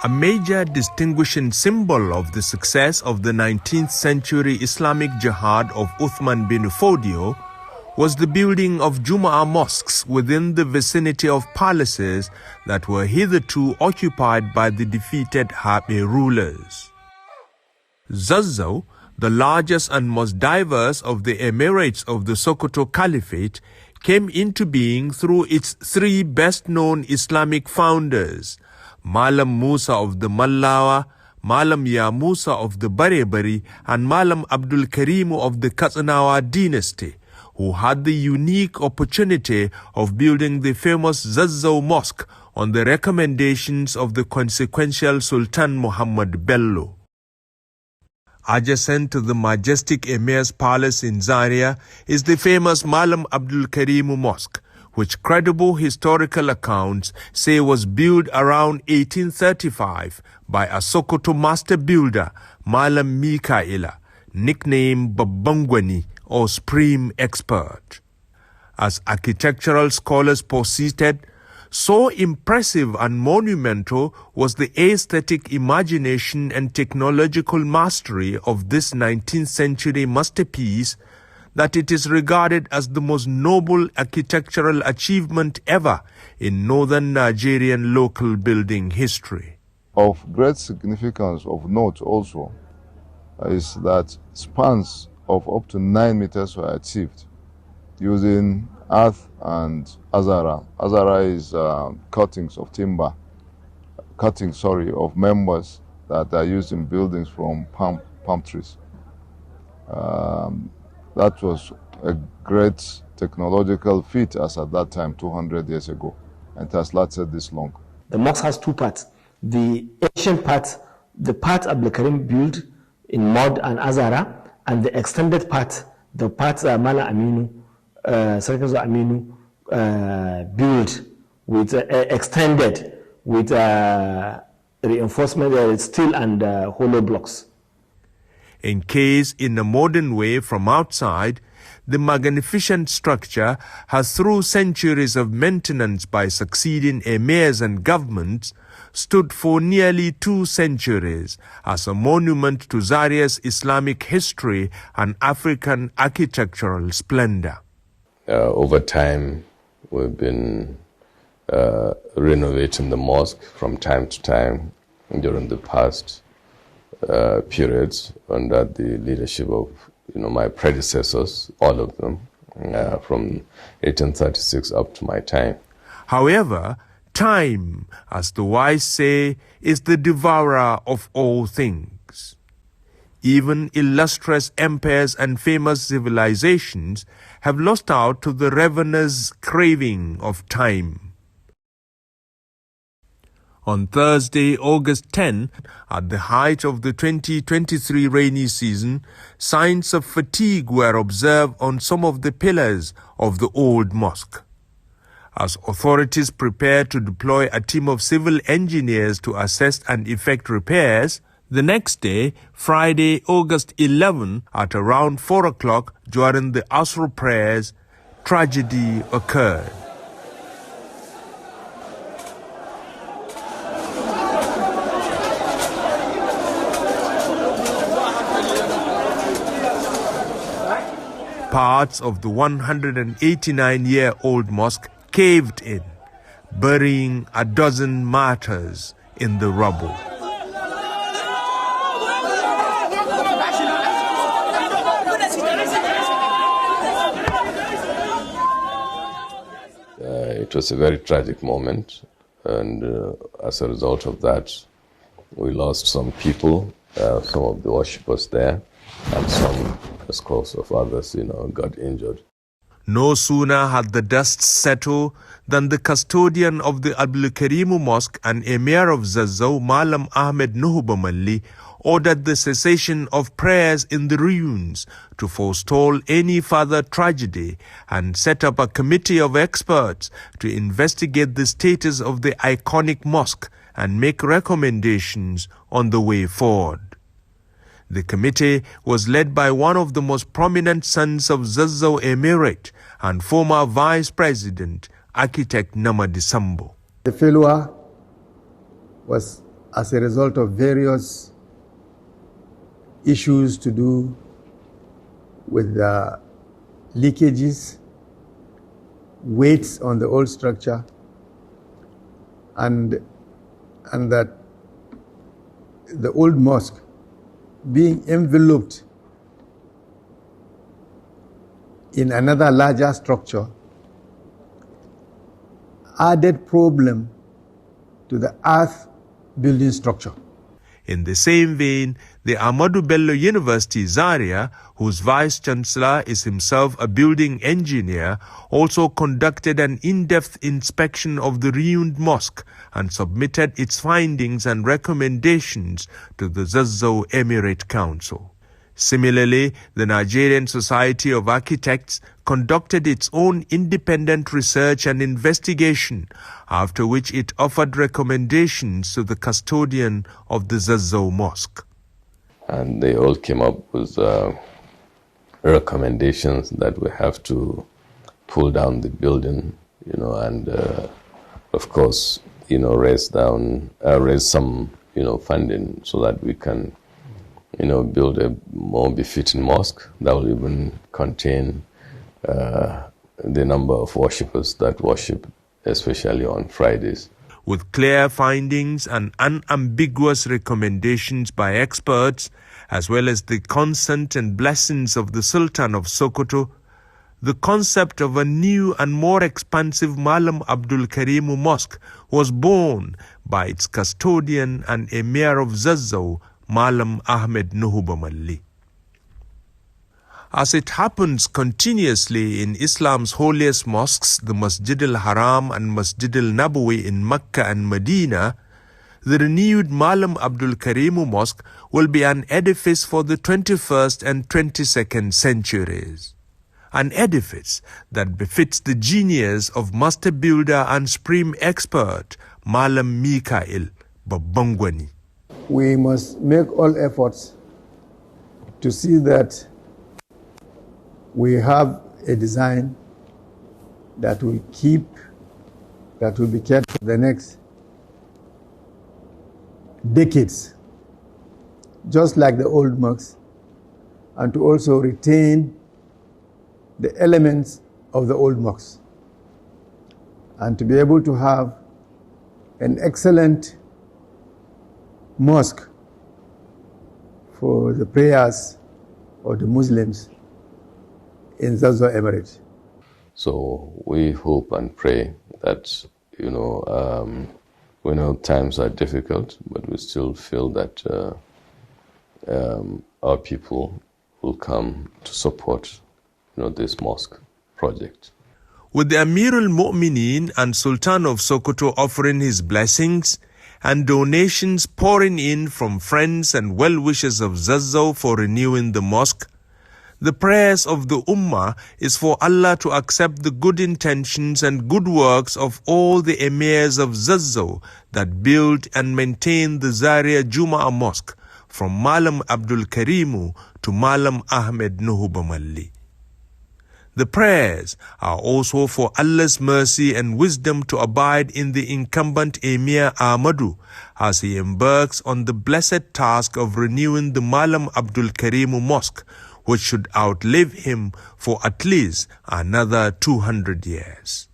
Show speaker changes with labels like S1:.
S1: A major distinguishing symbol of the success of the 19th century Islamic Jihad of Uthman bin Fodio was the building of Jumu'ah mosques within the vicinity of palaces that were hitherto occupied by the defeated Habe rulers. Zazzau, the largest and most diverse of the emirates of the Sokoto Caliphate, came into being through its three best-known Islamic founders, Malam Musa of the Mallawa, Malam Ya Musa of the Barebari, and Malam Abdul Karimu of the Katsinawa dynasty, who had the unique opportunity of building the famous Zazzau Mosque on the recommendations of the consequential Sultan Muhammad Bello. Adjacent to the majestic Emir's palace in Zaria is the famous Malam Abdul Karimu Mosque, which credible historical accounts say was built around 1835 by a Sokoto master builder, Malam Mikaila, nicknamed Babangwani or Supreme Expert. As architectural scholars posited, so impressive and monumental was the aesthetic imagination and technological mastery of this 19th century masterpiece that it is regarded as the most noble architectural achievement ever in northern Nigerian local building history.
S2: Of great significance of note also is that spans of up to 9 meters were achieved using earth and azara. Azara is cuttings of timber, of members that are used in buildings from palm trees. That was a great technological feat as at that time, 200 years ago, and it has lasted this long.
S3: The mosque has two parts. The ancient part, the part Abdul Karim built in mud and azara, and the extended part, the part Mala Aminu, Sarkazo Aminu built with extended with reinforcement steel and hollow blocks.
S1: Encased in a modern way from outside, the magnificent structure has, through centuries of maintenance by succeeding emirs and governments, stood for nearly 2 centuries as a monument to Zaria's Islamic history and African architectural splendor.
S4: Over time, we've been renovating the mosque from time to time during the past periods under the leadership of my predecessors, all of them, from 1836 up to my time.
S1: However, time, as the wise say, is the devourer of all things. Even illustrious empires and famous civilizations have lost out to the ravenous craving of time. On Thursday, August 10, at the height of the 2023 rainy season, signs of fatigue were observed on some of the pillars of the old mosque. As authorities prepare to deploy a team of civil engineers to assess and effect repairs, the next day, Friday, August 11, at around 4 o'clock during the Asr prayers, tragedy occurred. Parts of the 189-year-old mosque caved in, burying a dozen martyrs in the rubble.
S4: It was a very tragic moment, and as a result of that, we lost some people, some of the worshippers there, and some, of course, of others, got injured.
S1: No sooner had the dust settled than the custodian of the Abdul Karimu Mosque and Emir of Zazzau, Malam Ahmed Nuhubamalli, ordered the cessation of prayers in the ruins to forestall any further tragedy and set up a committee of experts to investigate the status of the iconic mosque and make recommendations on the way forward. The committee was led by one of the most prominent sons of Zazzau Emirate and former Vice President, architect Namadi Sambo.
S5: The failure was as a result of various issues to do with the leakages, weights on the old structure, and that the old mosque being enveloped in another larger structure added problem to the earth building structure.
S1: In the same vein, the Ahmadu Bello University Zaria, whose vice-chancellor is himself a building engineer, also conducted an in-depth inspection of the ruined mosque and submitted its findings and recommendations to the Zazzau Emirate Council. Similarly, the Nigerian Society of Architects conducted its own independent research and investigation, after which it offered recommendations to the custodian of the Zazzau Mosque.
S4: And they all came up with recommendations that we have to pull down the building, and of course, raise some, funding so that we can build a more befitting mosque that will even contain the number of worshippers that worship, especially on Fridays.
S1: With clear findings and unambiguous recommendations by experts, as well as the consent and blessings of the Sultan of Sokoto, the concept of a new and more expansive Malam Abdul Karimu Mosque was born by its custodian and Emir of Zazzau, Malam Ahmed Nuhubamalli. As it happens continuously in Islam's holiest mosques, the Masjid al-Haram and Masjid al-Nabawi in Mecca and Medina, the renewed Malam Abdul Karimu Mosque will be an edifice for the 21st and 22nd centuries. An edifice that befits the genius of master builder and supreme expert Malam Mikael Babangwani.
S5: We must make all efforts to see that we have a design that will be kept for the next decades, just like the old mosques, and to also retain the elements of the old mosques, and to be able to have an excellent mosque for the prayers of the Muslims in Zazzau Emirate.
S4: So we hope and pray that, we know times are difficult, but we still feel that our people will come to support, this mosque project.
S1: With the Amir al-Mu'mineen and Sultan of Sokoto offering his blessings, and donations pouring in from friends and well-wishers of Zazzau for renewing the mosque, the prayers of the Ummah is for Allah to accept the good intentions and good works of all the emirs of Zazzau that built and maintained the Zaria Jum'ah Mosque, from Malam Abdul Karimu to Malam Ahmed Nuhubamalli. The prayers are also for Allah's mercy and wisdom to abide in the incumbent Emir Ahmadu as he embarks on the blessed task of renewing the Malam Abdul Karimu Mosque, which should outlive him for at least another 200 years.